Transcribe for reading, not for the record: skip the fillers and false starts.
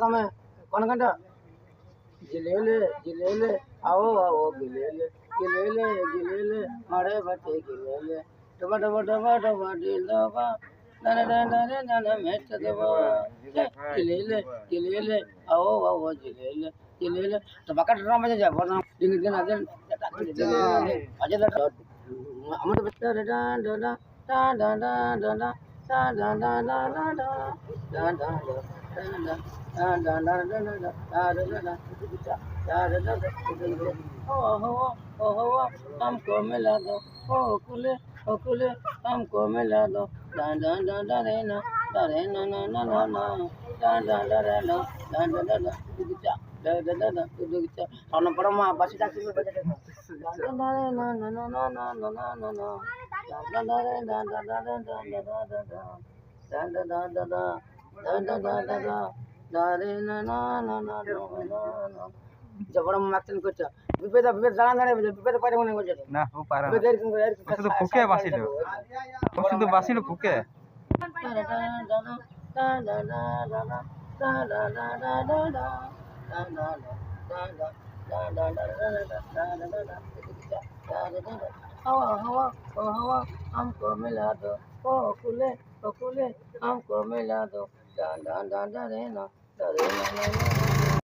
तमे कौन घंटा गिलेले आओ आओ गिलेले मारे बटे गिलेले डबा डबा डबा डबा डिलवा नने नने नने मेट देवा गिलेले आओ आओ गिलेले तो बकट ड्राम बजे जा वरना डिंग दिन अजन अजन हमर बच्चा डा डा डा डा डा डा डा डा डा डा डा डा डा हमको मिला दो ओ कुले हमको मिला दो डा डा डा डा रे ना ना ना ना ना डा डा डा रे ना डा डा डा डा डा डा डा डा डा सोना परमा बस टैक्सी में बजे डा डा रे ना ना ना ना ना ना ना ना डा डा रे डा डा डा डा डा डा डा डा डा डा डा जबड़ा माक्सन করছ বিপদ জানা জানা বিপদ পারে মনে করছ না ও পারে না শুধু ফুকে বাসিল ও শুধু বাসিল ফুকে हवा हमको मिला दो ओ कुले हमको मिला दो डा डा डा डा रे ना